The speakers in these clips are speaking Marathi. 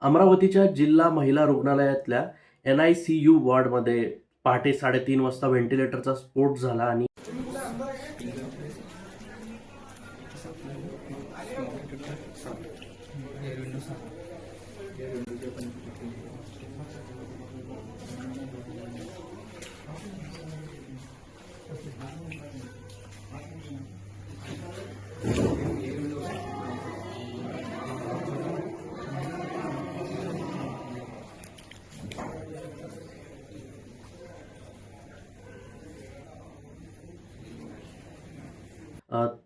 अमरावतीच्या जिल्हा महिला रुग्णालयातल्या NICU वॉर्डमध्ये पहाटे 3:30 वाजता व्हेंटिलेटरचा स्फोट झाला आणि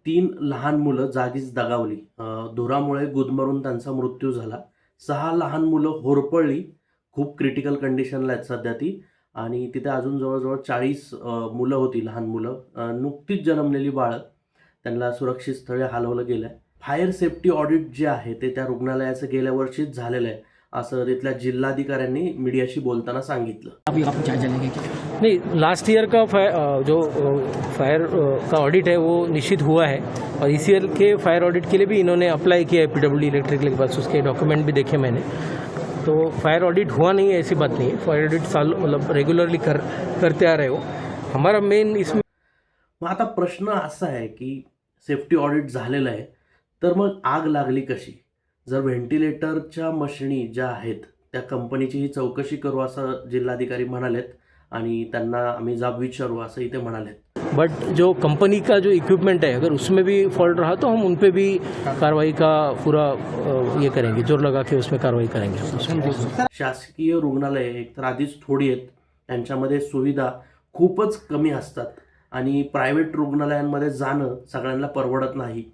तीन लहान मुलं जागीच दगावली. धुरामुळे गुदमरून त्यांचा मृत्यू झाला. 6 लहान मुलं होरपळली. खूप क्रिटिकल कंडिशनला आहेत सध्या ती. आणि तिथे अजून जवळ-जवळ 40 मुलं होती, लहान मुलं. नुकतीच जन्मलेली बाळं. त्यांना सुरक्षित स्थळी हलवलं गेलं आहे. फायर सेफ्टी ऑडिट जे आहे ते त्या रुग्णालयाचं गेल्या वर्षीच झालेलं आहे, असं तिथल्या जिल्हाधिकाऱ्यांनी मीडियाशी बोलताना सांगितलं. अभी आप जायजा लेंगे क्या? नहीं, लास्ट ईयर का जो फायर का ऑडिट है वो निश्चित हुआ है और इस ईयर के फायर ऑडिट के लिए भी इन्होंने अप्लाई किया है PWD इलेक्ट्रिकल के पास, उसके डॉक्यूमेंट भी देखे मैंने. तो फायर ऑडिट हुआ नहीं है ऐसी बात नहीं है. फायर ऑडिट साल मतलब रेगुलरली करते आ रहे हो. हमारा मेन इसमें मग आता प्रश्न असा आहे की सेफ्टी ऑडिट झालेलं आहे, तर मग आग लागली कशी? जर व्हेंटिलेटरच्या मशिनी ज्या आहेत त्या कंपनीची ही चौकशी करू असं जिल्हाधिकारी म्हणालेत आणि त्यांना आम्ही जाब विचारू असंही ते म्हणालेत. बट जो कंपनी का जो इक्विपमेंट है अगर उसमें भी फॉल्ट रहा तो हम उन पे भी कार्रवाई का पूरा ये करेंगे, जोर लगा के उसमें कार्रवाई करेंगे. शासकीय रुग्णालये एकतर आधीच थोडी आहेत, त्यांच्यामध्ये सुविधा खूपच कमी असतात आणि प्रायव्हेट रुग्णालयांमध्ये जाणं सगळ्यांना परवडत नाही.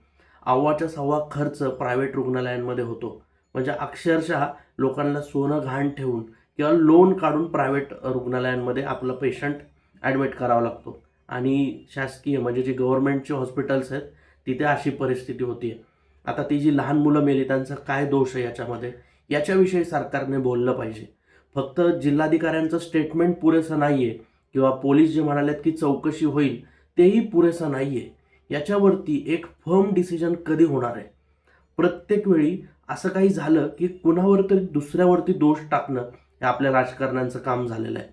अव्वाच्या सव्वा खर्च प्रायव्हेट रुग्णालयांमध्ये होतो. म्हणजे अक्षरशः लोकांना सोनं गहाण ठेवून किंवा लोन काढून प्रायव्हेट रुग्णालयांमध्ये आपलं पेशंट ॲडमिट करावा लागतो आणि शासकीय म्हणजे जी गव्हर्नमेंटची हॉस्पिटल्स आहेत तिथे अशी परिस्थिती होती आहे. आता ती जी लहान मुलं मेली त्यांचा काय दोष आहे याच्यामध्ये, याच्याविषयी सरकारने बोललं पाहिजे. फक्त जिल्हाधिकाऱ्यांचं स्टेटमेंट पुरेसं नाही आहे किंवा पोलीस जे म्हणालेत की चौकशी होईल तेही पुरेसं नाही आहे. याच्यावरती एक फर्म डिसिजन कधी होणार आहे? प्रत्येक वेळी असं काही झालं की कुणावर तरी दुसऱ्यावरती दोष टाकणं हे आपल्या राजकारण्यांचं काम झालेलं आहे.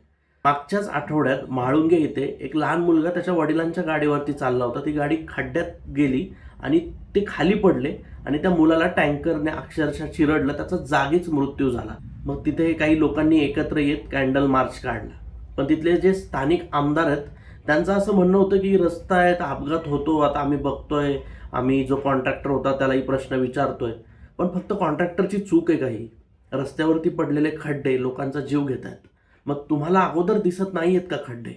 मागच्याच आठवड्यात म्हाळुंगे इथे एक लहान मुलगा त्याच्या वडिलांच्या गाडीवरती चालला होता. ती गाडी खड्ड्यात गेली आणि ते खाली पडले आणि त्या मुलाला टँकरने अक्षरशः चिरडलं. त्याचा जागीच मृत्यू झाला. मग तिथे काही लोकांनी एकत्र येत कॅन्डल मार्च काढला. पण तिथले जे स्थानिक आमदार आहेत त्यांचं असं म्हणणं होतं की रस्ता आहे तर अपघात होतो, आता आम्ही बघतोय, आम्ही जो कॉन्ट्रॅक्टर होता त्यालाही प्रश्न विचारतोय. पण फक्त कॉन्ट्रॅक्टरची चूक आहे काही? रस्त्यावरती पडलेले खड्डे लोकांचा जीव घेत आहेत. मग तुम्हाला अगोदर दिसत नाही आहेत का खड्डे?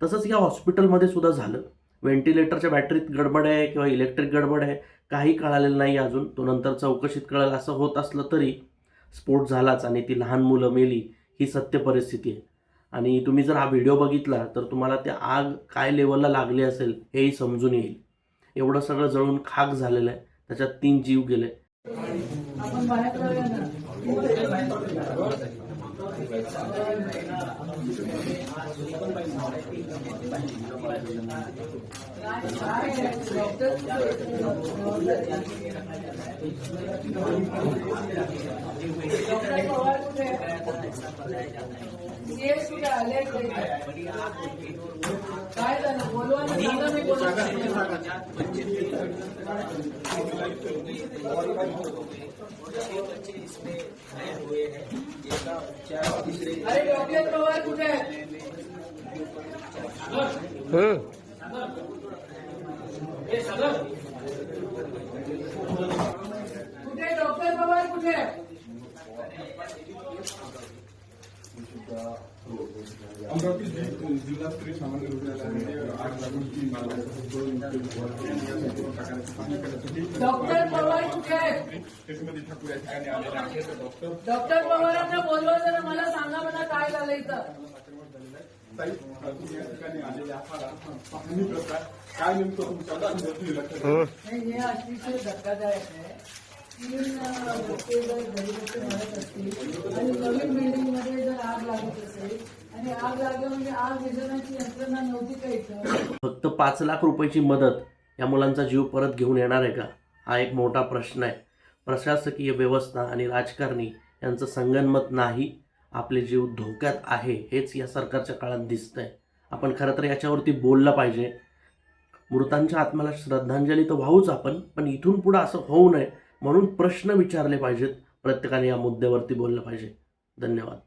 तसंच या हॉस्पिटलमध्ये सुद्धा झालं. व्हेंटिलेटरच्या बॅटरीत गडबड आहे किंवा इलेक्ट्रिक गडबड आहे काही कळालेलं नाही अजून. तो नंतर चौकशीत कळेल. असं होत असलं तरी स्फोट झालाच आणि ती लहान मुलं मेली ही सत्य परिस्थिती आहे. आणि तुम्ही जर हा व्हिडिओ बघितला तर तुम्हाला त्या आग काय लेवलला लागली असेल हेही समजून येईल. एवढं सगळं जळून खाक झालेलं आहे. त्याच्यात 3 जीव गेले. काय झालं बोलवा ना, सांगा मी बोलवा. अरे डॉक्टर पवार कुठे आहे? कुठे डॉक्टर पवार कुठे आहे? अमरावती जिल्हा स्त्री सामान्य रुग्णालयामध्ये आग लागून 3 डॉक्टर पवार कुठे आहेत? त्याच्यामध्ये ठाकूर या ठिकाणी आलेले आहेत. डॉक्टर पवारांना बोलवा जरा, मला सांगा मला काय झालं इथं. ताई, तुम्ही या ठिकाणी आलेले आहात, पाहणी करता काय नेमकं तुमच्या लक्षात? हे अतिशय धक्कादायक आहे. 3 लोके जर घरी बसून मरत असतील आणि नवीन बिल्डिंग मध्ये जर आग लागत असेल आणि आग लागलं म्हणजे आग विझवण्याची यंत्रणा नव्हती का इथं? फक्त 5 लाख रुपयाची मदत या मुलांचा जीव परत घेऊन येणार आहे का? हा एक मोठा प्रश्न आहे. प्रशासकीय व्यवस्था आणि राजकारणी यांचं संगनमत नाही. आपले जीव धोक्यात आहे हेच या सरकारच्या काळात दिसतंय. आपण खरं तर याच्यावरती बोललं पाहिजे. मृतांच्या आत्म्याला श्रद्धांजली तर वाहूच आपण, पण इथून पुढं असं होऊ नये म्हणून प्रश्न विचारले पाहिजेत. प्रत्येकाने या मुद्द्यावरती बोललं पाहिजे. धन्यवाद.